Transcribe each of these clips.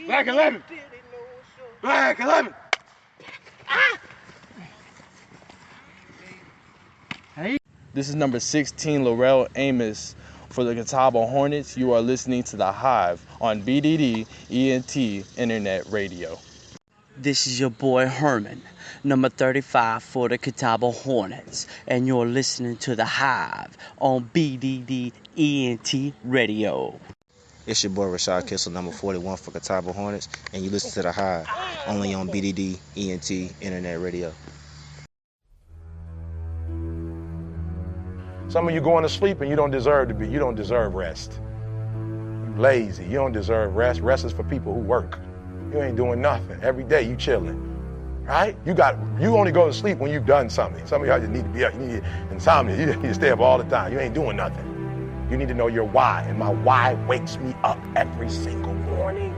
Black 11. Black 11. Hey. This is number 16, Laurel Amos for the Catawba Hornets. You are listening to the Hive on BDD ENT Internet Radio. This is your boy Herman, number 35 for the Catawba Hornets, and you're listening to the Hive on BDD ENT Radio. It's your boy Rashad Kissel, number 41 for Catawba Hornets, and you listen to the Hive only on BDD ENT Internet Radio. Some of you going to sleep and you don't deserve to be. You don't deserve rest. You lazy. You don't deserve rest. Rest is for people who work. You ain't doing nothing. Every day you chilling, right? You only go to sleep when you've done something. Some of y'all just need to be up. You need insomnia. You just need to stay up all the time. You ain't doing nothing. You need to know your why, and my why wakes me up every single morning.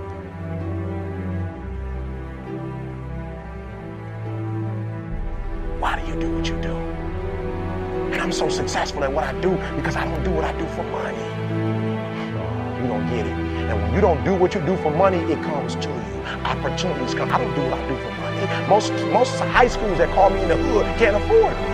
Why do you do what you do? And I'm so successful at what I do because I don't do what I do for money. You don't get it. And when you don't do what you do for money, it comes to you. Opportunities come. I don't do what I do for money. Most high schools that call me in the hood can't afford me.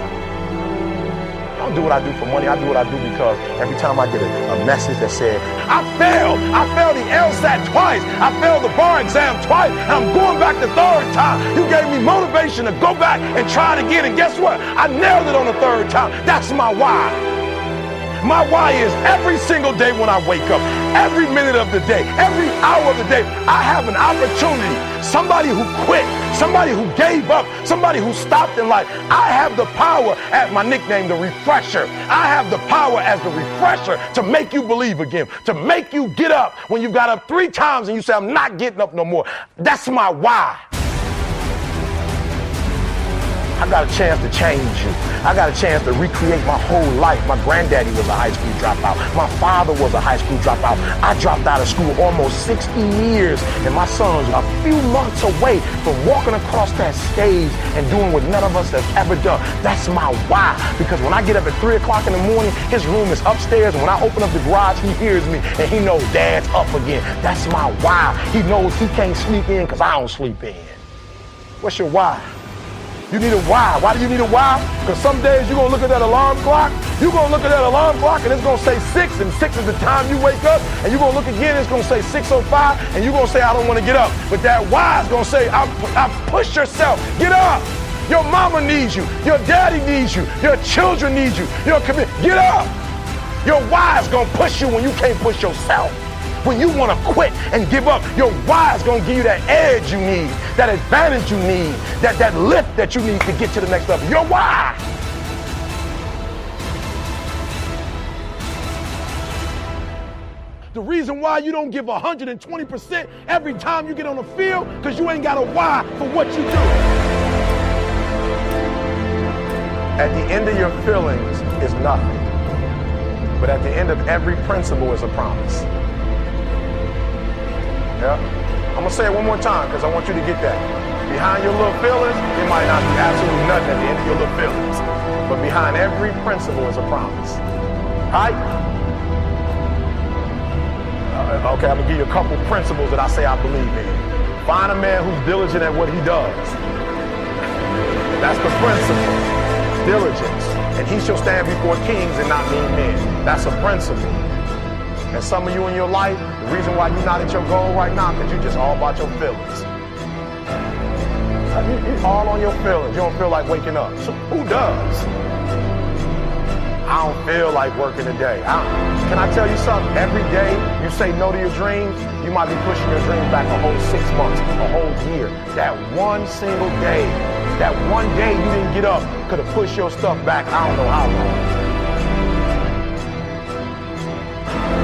I don't do what I do for money. I do what I do because every time I get a message that said, I failed the LSAT twice. I failed the bar exam twice. And I'm going back the third time. You gave me motivation to go back and try it again. And guess what? I nailed it on the third time. That's my why. My why is every single day when I wake up, every minute of the day, every hour of the day, I have an opportunity. Somebody who quit, somebody who gave up, somebody who stopped in life. I have the power, at my nickname, the refresher. I have the power as the refresher to make you believe again, to make you get up when you got up 3 times and you say, I'm not getting up no more. That's my why. I got a chance to change you. I got a chance to recreate my whole life. My granddaddy was a high school dropout. My father was a high school dropout. I dropped out of school almost 60 years, and my son's a few months away from walking across that stage and doing what none of us have ever done. That's my why. Because when I get up at 3 o'clock in the morning, his room is upstairs, and when I open up the garage, he hears me, and he knows Dad's up again. That's my why. He knows he can't sleep in because I don't sleep in. What's your why? You need a why. Why do you need a why? Because some days you're going to look at that alarm clock. You're going to look at that alarm clock and it's going to say 6, and 6 is the time you wake up. And you're going to look again, it's going to say 6:05, and you're going to say, I don't want to get up. But that why is going to say, I push yourself. Get up. Your mama needs you. Your daddy needs you. Your children need you. Your community. Get up. Your why is going to push you when you can't push yourself. When you want to quit and give up, your why is going to give you that edge you need, that advantage you need, that lift that you need to get to the next level. Your why. The reason why you don't give 120% every time you get on the field, because you ain't got a why for what you do. At the end of your feelings is nothing, but at the end of every principle is a promise. Yeah. I'm going to say it one more time because I want you to get that. Behind your little feelings, it might not be absolutely nothing at the end of your little feelings. But behind every principle is a promise. Right? Okay, I'm going to give you a couple principles that I say I believe in. Find a man who's diligent at what he does. That's the principle. Diligence. And he shall stand before kings and not mean men. That's a principle. And some of you in your life, the reason why you're not at your goal right now, because you're just all about your feelings. You're all on your feelings. You don't feel like waking up. So who does? I don't feel like working today. Can I tell you something? Every day you say no to your dreams, you might be pushing your dreams back a whole 6 months, a whole year. That one single day, that one day you didn't get up could have pushed your stuff back I don't know how long.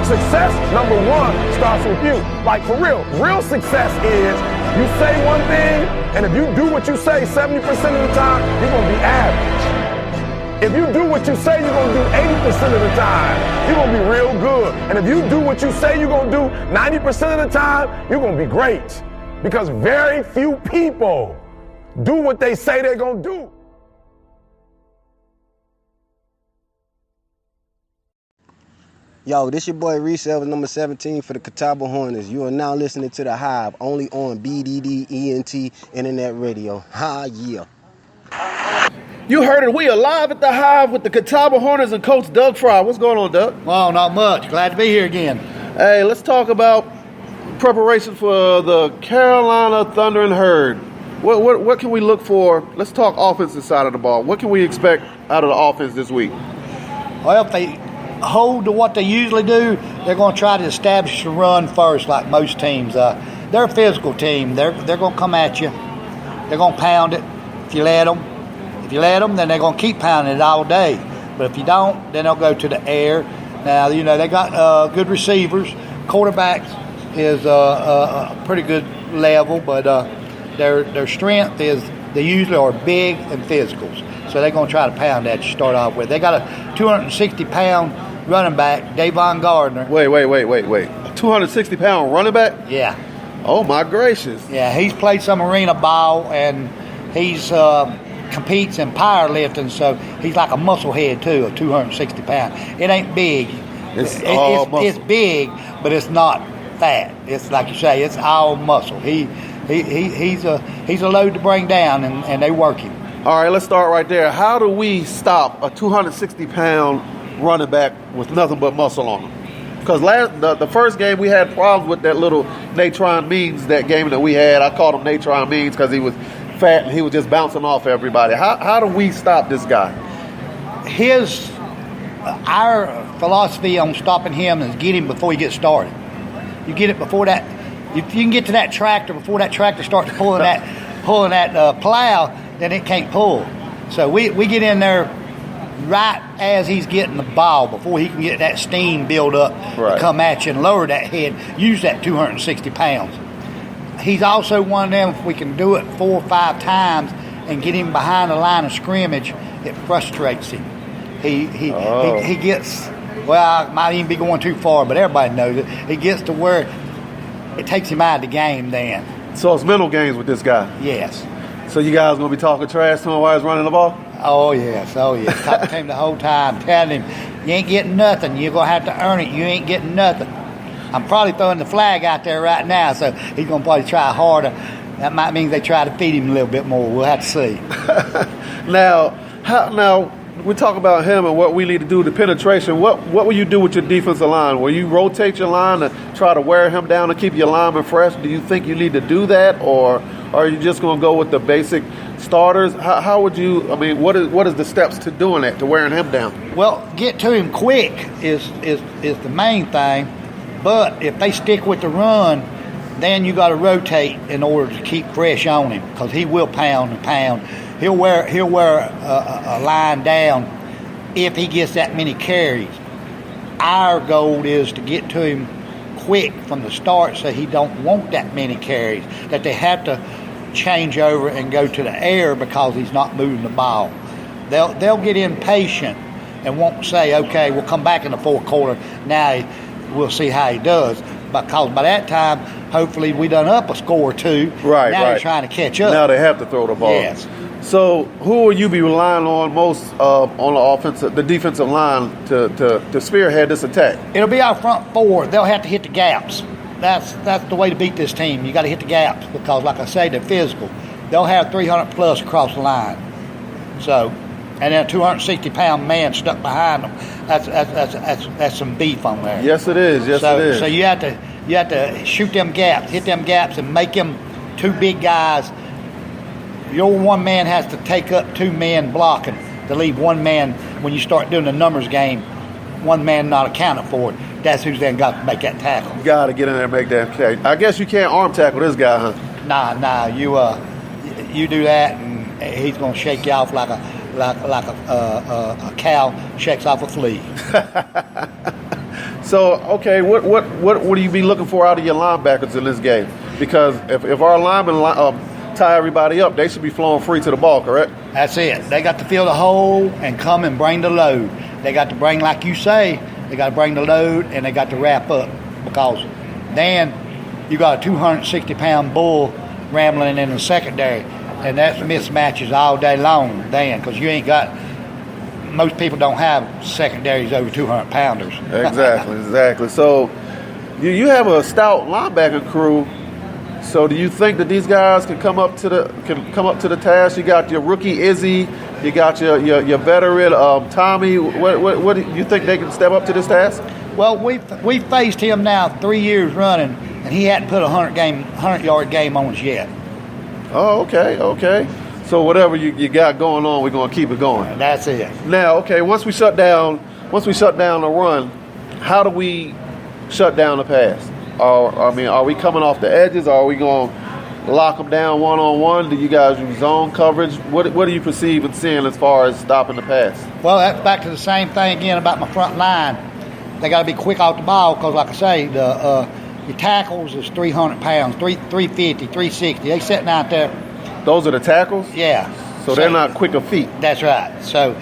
Success, number 1, starts with you. Like for real. Real success is you say one thing, and if you do what you say 70% of the time, you're going to be average. If you do what you say you're going to do 80% of the time, you're going to be real good. And if you do what you say you're going to do 90% of the time, you're going to be great. Because very few people do what they say they're going to do. Yo, this your boy Reese Evans, number 17 for the Catawba Hornets. You are now listening to The Hive, only on BDD ENT Internet Radio. Ha, yeah. You heard it. We are live at the Hive with the Catawba Hornets and Coach Doug Fry. What's going on, Doug? Well, not much. Glad to be here again. Hey, let's talk about preparation for the Carolina Thunder and Herd. What can we look for? Let's talk offensive side of the ball. What can we expect out of the offense this week? Well, if they hold to what they usually do, they're going to try to establish the run first, like most teams. They're a physical team. They're going to come at you. They're going to pound it if you let them. If you let them, then they're going to keep pounding it all day. But if you don't, then they'll go to the air. Now, you know, they got good receivers. Quarterbacks is a pretty good level, but their strength is they usually are big and physicals. So they're going to try to pound that to start off with. They got a 260-pound running back, Davon Gardner. Wait. A 260-pound running back? Yeah. Oh, my gracious. Yeah, he's played some arena ball, and he's competes in powerlifting, so he's like a muscle head, too, a 260 pound. It ain't big. It's big, but it's not fat. It's like you say, it's all muscle. He's a load to bring down, and they work him. All right, let's start right there. How do we stop a 260-pound running back with nothing but muscle on him? Because the first game we had problems with that little Natron Means, that game that we had. I called him Natron Means because he was fat and he was just bouncing off everybody. How do we stop this guy? Our philosophy on stopping him is get him before he gets started. You get it before that. If you can get to that tractor before that tractor starts pulling that plow, then it can't pull. So we get in there right as he's getting the ball, before he can get that steam build up, right, to come at you and lower that head. Use that 260 pounds. He's also one of them, if we can do it 4 or 5 times and get him behind the line of scrimmage, it frustrates him. He gets, well, I might even be going too far, but everybody knows it. He gets to where it takes him out of the game then. So it's mental games with this guy? Yes. So you guys going to be talking trash to him while he's running the ball? Oh, yes. Talking to him the whole time, telling him, you ain't getting nothing. You're going to have to earn it. You ain't getting nothing. I'm probably throwing the flag out there right now, so he's going to probably try harder. That might mean they try to feed him a little bit more. We'll have to see. Now, we talk about him and what we need to do, the penetration. What will you do with your defensive line? Will you rotate your line to try to wear him down and keep your lineman fresh? Do you think you need to do that, or are you just going to go with the basic starters? How would you, I mean, what is the steps to doing that, to wearing him down? Well, get to him quick is the main thing. But if they stick with the run, then you got to rotate in order to keep fresh on him, because he will pound and pound. He'll wear a line down if he gets that many carries. Our goal is to get to him quick from the start, so he don't want that many carries, that they have to change over and go to the air because he's not moving the ball. They'll get impatient and won't say, okay, we'll come back in the fourth quarter. Now we'll see how he does, because by that time, hopefully we done up a score or two. Right. Now they're trying to catch up. Now they have to throw the ball. Yes. So who will you be relying on most on the defensive line to spearhead this attack? It'll be our front four. They'll have to hit the gaps. That's the way to beat this team. You got to hit the gaps because, like I say, they're physical. They'll have 300 plus across the line. So, and then a 260-pound man stuck behind them. That's some beef on there. Yes, it is. Yes, it is. So you have to shoot them gaps, hit them gaps, and make them two big guys. Your one man has to take up 2 men blocking to leave one man. When you start doing the numbers game, one man not accounted for it. That's who's then got to make that tackle. You got to get in there and make that tackle. I guess you can't arm tackle this guy, huh? Nah. You do that, and he's gonna shake you off like a cow shakes off a flea. So, okay, what do you be looking for out of your linebackers in this game? Because if our linemen tie everybody up, they should be flowing free to the ball, correct? That's it. They got to fill the hole and come and bring the load. They got to bring, like you say, they got to bring the load, and they got to wrap up, because then you got a 260-pound bull rambling in the secondary, and that's mismatches all day long then, because you ain't got most people don't have secondaries over 200 pounders. Exactly. So you have a stout linebacker crew. So do you think that these guys can come up to the task? You got your rookie Izzy, you got your veteran Tommy. What do you think they can step up to this task? Well, we faced him now 3 years running, and he hadn't put a 100-yard game on us yet. Oh, okay. So whatever you got going on, we're gonna keep it going. That's it. Now, okay, once we shut down the run, how do we shut down the pass? Are we coming off the edges? Or are we going to lock them down one-on-one? Do you guys use zone coverage? What do you perceive and seeing as far as stopping the pass? Well, that's back to the same thing again about my front line. They got to be quick off the ball because, like I say, your tackles is 300 pounds, 350, 360. They sitting out there. Those are the tackles? Yeah. So they're not quick of feet. That's right. So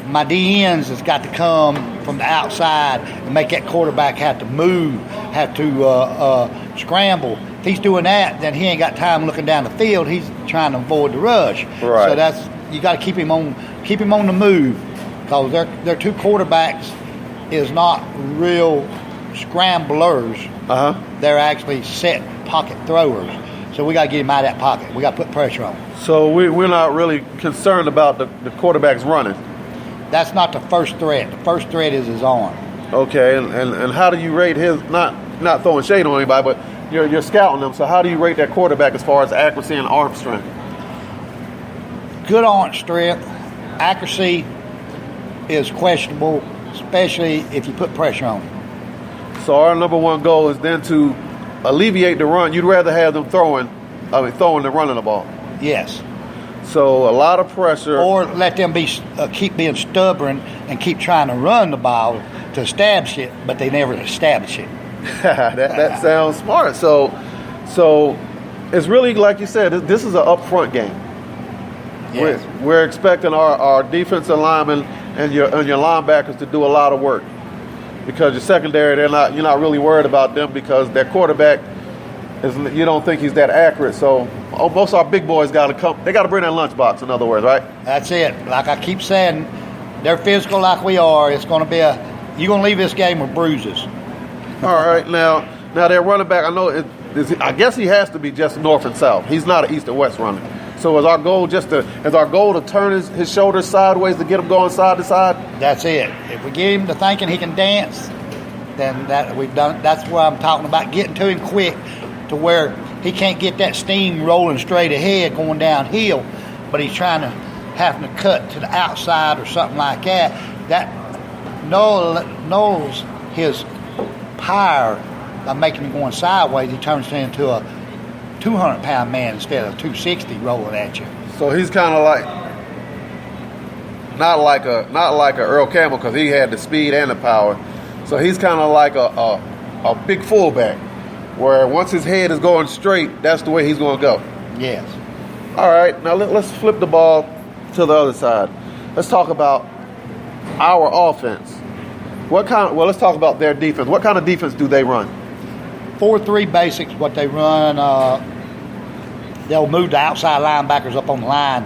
my DNs has got to come from the outside and make that quarterback have to move, have to scramble. If he's doing that, then he ain't got time looking down the field. He's trying to avoid the rush. Right. So you got to keep him on the move because their two quarterbacks is not real scramblers. They're actually set pocket throwers. So we got to get him out of that pocket. We got to put pressure on him. So we're not really concerned about the quarterbacks running. That's not the first threat. The first threat is his arm. Okay, and how do you rate his, not throwing shade on anybody, but you're scouting them, so how do you rate that quarterback as far as accuracy and arm strength? Good arm strength. Accuracy is questionable, especially if you put pressure on him. So our number one goal is then to alleviate the run. You'd rather have them throwing than running the ball. Yes. So a lot of pressure. Or let them keep being stubborn and keep trying to run the ball to establish it, but they never establish it. that sounds smart. So it's really, like you said, this is an upfront game. Yes. We're expecting our defensive linemen and your linebackers to do a lot of work because your secondary, you're not really worried about them because their quarterback you don't think he's that accurate. So most of our big boys got to come. They got to bring that lunchbox, in other words, right? That's it. Like I keep saying, they're physical like we are. It's going to be you're going to leave this game with bruises. All right. Now their running back, I know I guess he has to be just north and south. He's not an east and west runner. So is our goal to turn his shoulders sideways to get him going side to side? That's it. If we get him to thinking he can dance, then we've done. That's what I'm talking about. Getting to him quick, to where he can't get that steam rolling straight ahead going downhill, but he's having to cut to the outside or something like that. That nulls his power by making him going sideways. He turns into a 200-pound man instead of 260 rolling at you. So he's kind of like not like a Earl Campbell because he had the speed and the power. So he's kind of like a big fullback, where once his head is going straight, that's the way he's going to go. Yes. All right, now let's flip the ball to the other side. Let's talk about our offense. Let's talk about their defense. What kind of defense do they run? 4-3 basics, what they run. They'll move the outside linebackers up on the line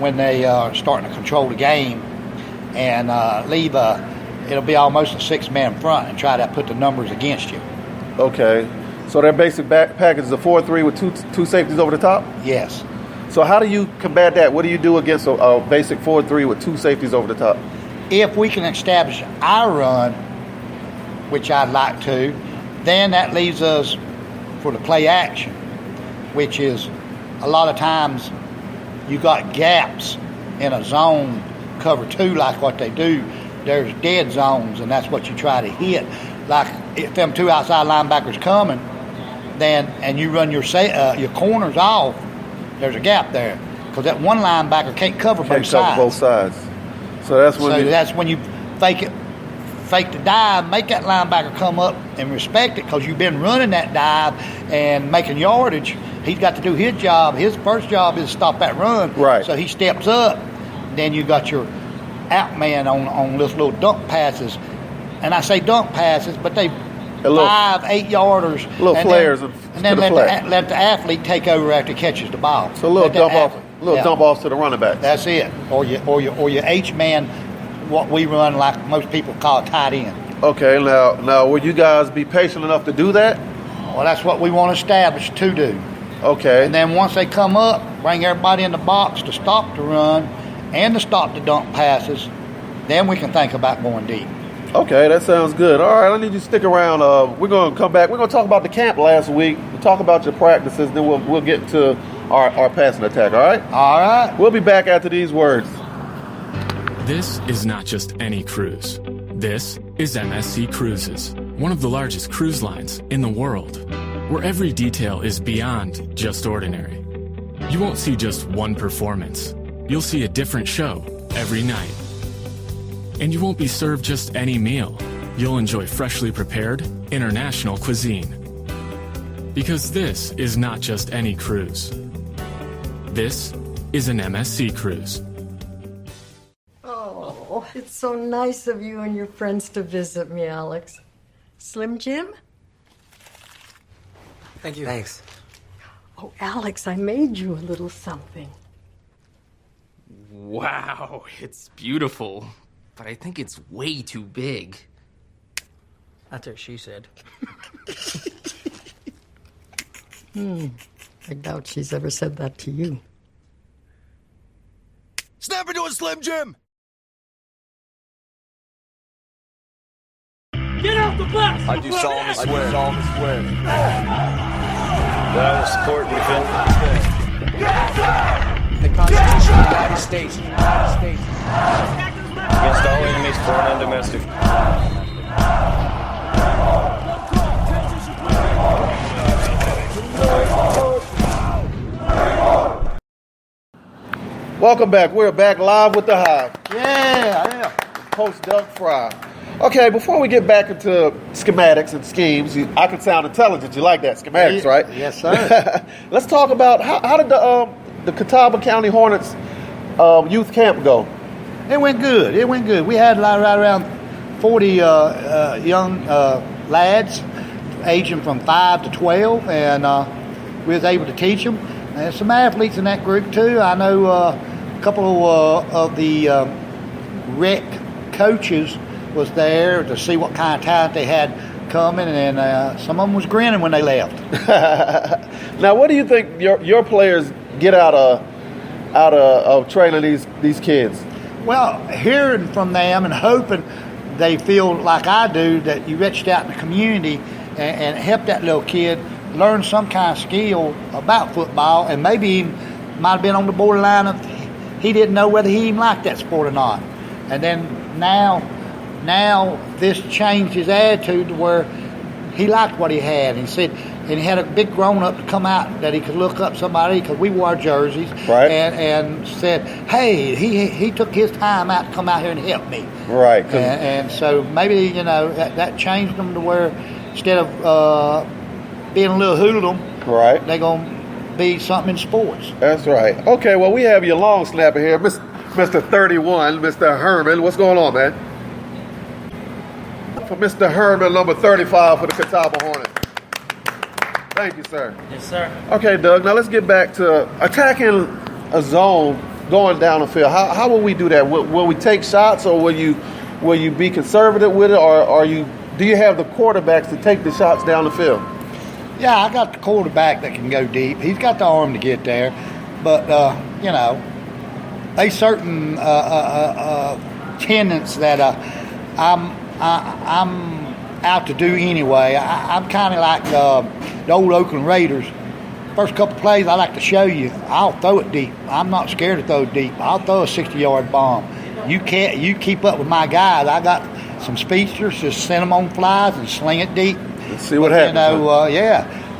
when they are starting to control the game and leave it'll be almost a 6-man front and try to put the numbers against you. Okay. So their basic package is a 4-3 with two safeties over the top? Yes. So how do you combat that? What do you do against a basic 4-3 with 2 safeties over the top? If we can establish our run, which I'd like to, then that leaves us for the play action, which is a lot of times you got gaps in a zone cover 2 like what they do. There's dead zones, and that's what you try to hit. Like if them 2 outside linebackers coming, and you run your corners off, there's a gap there because that one linebacker can't cover both sides. So that's when you fake the dive, make that linebacker come up and respect it because you've been running that dive and making yardage. He's got to do his job. His first job is to stop that run. Right. So he steps up. Then you got your out man on those little dunk passes. And I say dunk passes, but they 5-8 yarders. Little flares. And then let the athlete take over after he catches the ball. So a little dump off to the running back. That's it. Or your H man what we run, like most people call a tight end. Okay, now will you guys be patient enough to do that? Well, that's what we want to establish to do. Okay. And then once they come up, bring everybody in the box to stop the run and to stop the dump passes, then we can think about going deep. Okay, that sounds good. All right, I need you to stick around. We're going to come back. We're going to talk about the camp last week. We'll talk about your practices, then we'll get to our passing attack, all right? All right. We'll be back after these words. This is not just any cruise. This is MSC Cruises, one of the largest cruise lines in the world, where every detail is beyond just ordinary. You won't see just one performance. You'll see a different show every night. And you won't be served just any meal. You'll enjoy freshly prepared international cuisine. Because this is not just any cruise. This is an MSC cruise. Oh, it's so nice of you and your friends to visit me, Alex. Slim Jim? Thank you. Thanks. Oh, Alex, I made you a little something. Wow, it's beautiful. But I think it's way too big. That's what she said. I doubt she's ever said that to you. Snap into a Slim Jim! Get off the bus! I do solemnly swear. That I will support and defend The Constitution of the United States. against all enemies, foreign and domestic. Welcome back. We're back live with the Hive. Yeah. Coach Doug Fry. Okay, before we get back into schematics and schemes, I can sound intelligent. You like that, schematics, right? Yes, sir. Let's talk about how did the Catawba County Hornets youth camp go? It went good. We had right around 40 young lads, aging from 5 to 12, and we was able to teach them. And some athletes in that group too. I know a couple of the rec coaches was there to see what kind of talent they had coming, and some of them was grinning when they left. Now, what do you think your players get out of training these kids? Well, hearing from them and hoping they feel like I do, that you reached out in the community and helped that little kid learn some kind of skill about football, and maybe he might have been on the borderline of he didn't know whether he even liked that sport or not. And then now this changed his attitude to where he liked what he had. He said, and he had a big grown-up to come out that he could look up somebody, because we wore jerseys, right, and said, hey, he took his time out to come out here and help me. Right. And so maybe, that changed them to where instead of being a little hoodlum, right, they're going to be something in sports. That's right. Okay, well, we have your long snapper here, Mr. 31, Mr. Herman. What's going on, man? For Mr. Herman, number 35 for the Catawba Hornets. Thank you, sir. Yes, sir. Okay, Doug, now let's get back to attacking a zone going down the field. How will we do that? Will we take shots, or will you be conservative with it, or do you have the quarterbacks to take the shots down the field? Yeah, I got the quarterback that can go deep. He's got the arm to get there, but there's certain tenets that I'm out to do anyway. I'm kind of like the old Oakland Raiders. First couple plays, I like to show you. I'll throw it deep. I'm not scared to throw deep. I'll throw a 60-yard bomb. You keep up with my guys. I got some speedsters, just send them on flies and sling it deep. Let's see what happens.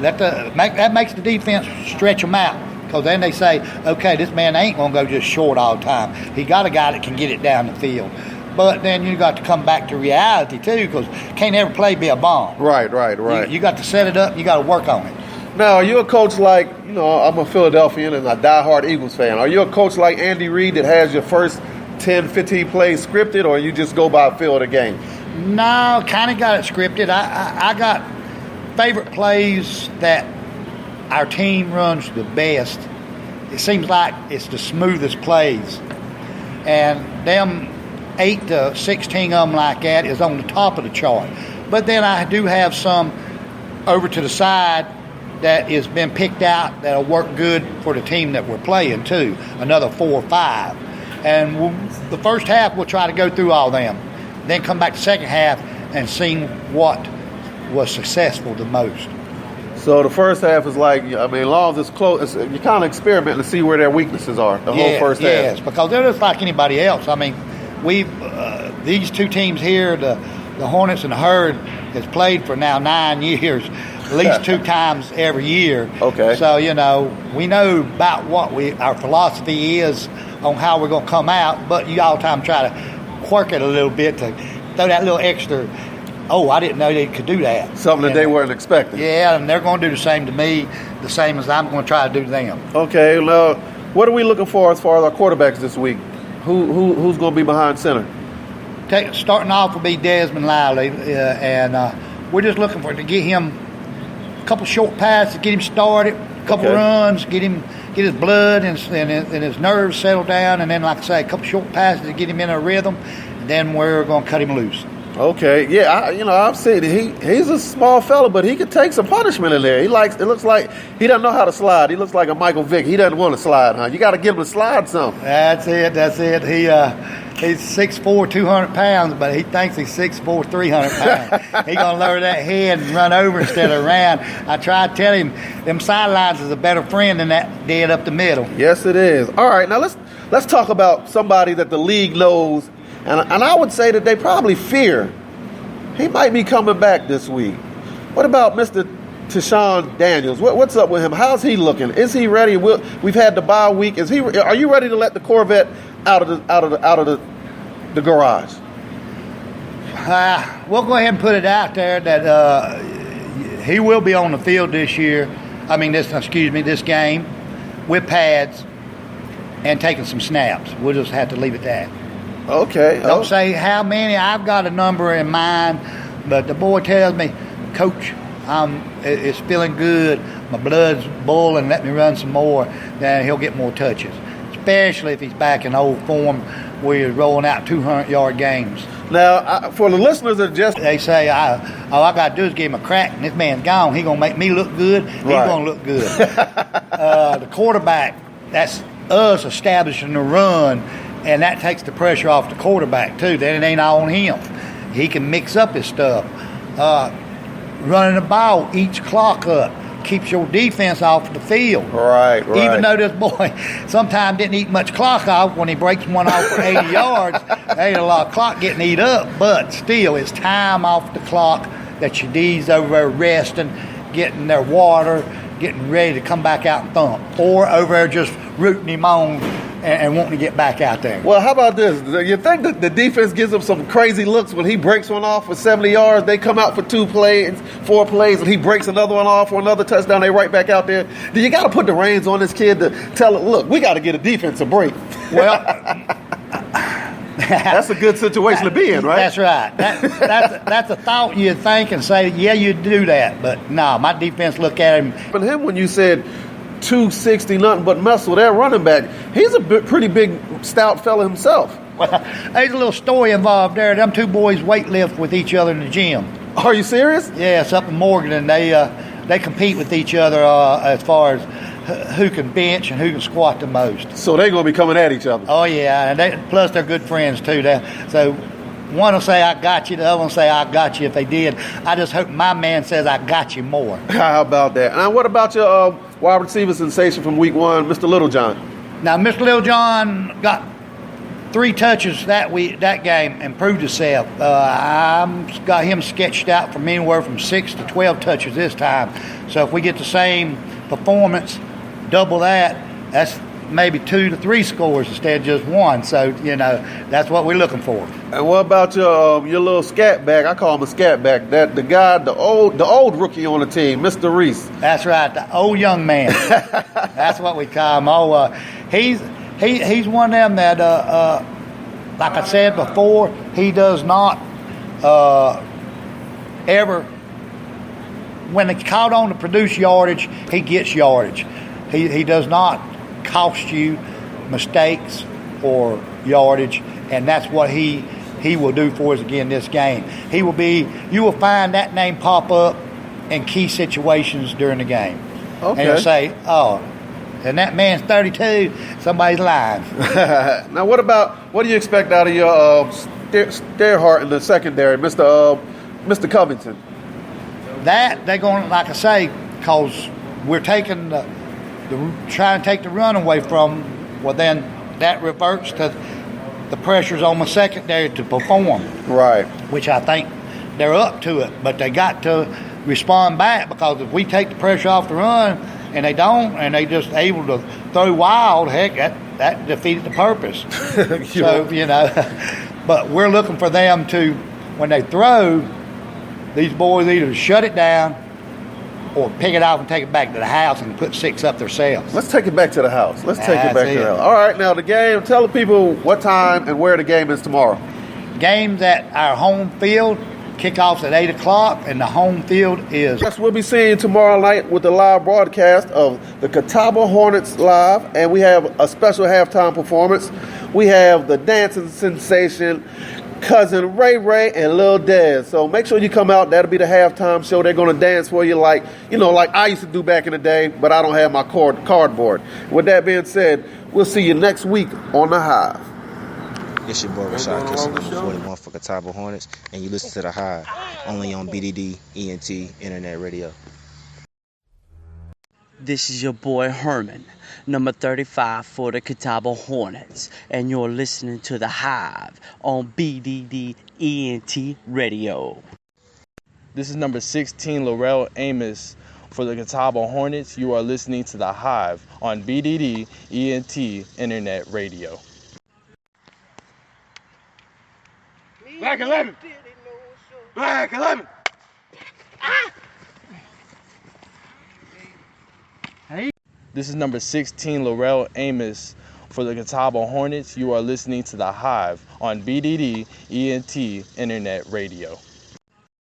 That makes the defense stretch them out, because then they say, okay, this man ain't going to go just short all the time. He got a guy that can get it down the field. But then you got to come back to reality too, because can't every play be a bomb. Right. You got to set it up, and you got to work on it. Now, are you a coach like, I'm a Philadelphian and a diehard Eagles fan. Are you a coach like Andy Reid that has your first 10, 15 plays scripted, or you just go by feel of the game? No, kind of got it scripted. I got favorite plays that our team runs the best. It seems like it's the smoothest plays. And them 8 to 16 of them like that is on the top of the chart. But then I do have some over to the side that has been picked out that'll work good for the team that we're playing too, another 4 or 5. And the first half we'll try to go through all them, then come back the second half and see what was successful the most. So the first half is like, I mean, as long as it's close, you kind of experiment to see where their weaknesses are, the whole first half. Yes, because they're just like anybody else. I mean, these two teams here, the Hornets and the Herd, has played for now 9 years, at least 2 times every year. Okay. So, we know about what our philosophy is on how we're going to come out, but you all the time try to quirk it a little bit to throw that little extra, oh, I didn't know they could do that. Something that they weren't expecting. Yeah, and they're going to do the same to me, the same as I'm going to try to do to them. Okay, now, what are we looking for as far as our quarterbacks this week? Who's going to be behind center? Starting off will be Desmond Lively, and we're just looking to get him a couple short passes, get him started, a couple runs, get his blood and his nerves settled down, and then, like I say, a couple short passes to get him in a rhythm, and then we're going to cut him loose. Okay, yeah, I've seen he's a small fella, but he could take some punishment in there. It looks like he doesn't know how to slide. He looks like a Michael Vick. He doesn't want to slide, huh? You got to get him to slide some. That's it. He's 6'4", 200 pounds, but he thinks he's 6'4", 300 pounds. He's going to lower that head and run over instead of around. I tried to tell him them sidelines is a better friend than that dead up the middle. Yes, it is. All right, now let's talk about somebody that the league knows, and I would say that they probably fear. He might be coming back this week. What about Mr. Tashawn Daniels? What's up with him? How's he looking? Is he ready? We've had the bye week. Are you ready to let the Corvette out of the garage? We'll go ahead and put it out there that he will be on the field this year. This game with pads and taking some snaps. We'll just have to leave it at that. Okay. Don't say how many. I've got a number in mind, but the boy tells me, Coach, it's feeling good. My blood's boiling. Let me run some more. Then he'll get more touches, especially if he's back in old form where he's rolling out 200-yard games. Now, for the listeners that they say, all I got to do is give him a crack, and this man's gone. He's going to make me look good. He's going to look good. The quarterback, that's us establishing the run, and that takes the pressure off the quarterback, too. Then it ain't all on him. He can mix up his stuff. Running the ball eats clock up. Keeps your defense off the field. Right. Even though this boy sometimes didn't eat much clock off, when he breaks one off for 80 yards, there ain't a lot of clock getting eat up, but still, it's time off the clock that your D's over there resting, getting their water, getting ready to come back out and thump, or over there just rooting him on and wanting to get back out there. Well, how about this? You think that the defense gives him some crazy looks when he breaks one off for 70 yards? They come out for 4 plays, and he breaks another one off for another touchdown. They right back out there. Do you got to put the reins on this kid to tell him, look, we got to get a defensive break? Well, that's a good situation to be in, right? That's right. That's a thought you'd think and say, yeah, you'd do that. But no, my defense look at him. But him, when you said 260, nothing but muscle, that running back, he's a pretty big, stout fella himself. Well, there's a little story involved there. Them two boys weightlift with each other in the gym. Are you serious? Yeah, it's up in Morgan, and they compete with each other as far as who can bench and who can squat the most. So they're going to be coming at each other. Oh, yeah, and plus they're good friends, too. So one will say, I got you. The other one will say, I got you if they did. I just hope my man says, I got you more. How about that? And what about your wide receiver sensation from week 1, Mr. Littlejohn? Now, Mr. Littlejohn got 3 touches that game and proved himself. I've got him sketched out from anywhere from 6 to 12 touches this time. So if we get the same performance, double that, that's maybe 2 to 3 scores instead of just 1. So, that's what we're looking for. And what about your little scat back? I call him a scat back. The guy, the old rookie on the team, Mr. Reese. That's right, the old young man. That's what we call him. Oh, he's one of them that, like I said before, he does not ever, when it's called on to produce yardage, he gets yardage. He does not cost you mistakes or yardage. and that's what he will do for us again this game. You will find that name pop up in key situations during the game. Okay. And you'll say, oh, and that man's 32, somebody's lying. Now, what do you expect out of your Stearhart in the secondary, Mr. Covington? That they're going, like I say, because we're taking trying to take the run away from. Well, then that reverts to the pressures on the secondary to perform. Right. Which I think they're up to it, but they got to respond back, because if we take the pressure off the run and they don't, and they just able to throw wild, heck, that defeated the purpose. So, but we're looking for them to, when they throw, these boys either shut it down or pick it off and take it back to the house and put 6 up themselves. Let's take it back to the house. All right, now the game, tell the people what time and where the game is tomorrow. Game's at our home field. Kickoff's at 8 o'clock, and the home field is... Yes, we'll be seeing tomorrow night with the live broadcast of the Catawba Hornets live, and we have a special halftime performance. We have the dancing sensation, Cousin Ray Ray and Lil Dez. So make sure you come out. That'll be the halftime show. They're going to dance for you like I used to do back in the day, but I don't have my cardboard. With that being said, we'll see you next week on The Hive. It's your boy Rashad Kissel, number 41 for Catawba Hornets, and you listen to The Hive, only on BDD ENT Internet Radio. This is your boy Herman, number 35 for the Catawba Hornets, and you're listening to The Hive on BDD ENT Radio. This is number 16, Laurel Amos for the Catawba Hornets. You are listening to The Hive on BDD ENT Internet Radio. Black 11. Black 11. This is number 16, Laurel Amos for the Catawba Hornets. You are listening to The Hive on BDD ENT Internet Radio.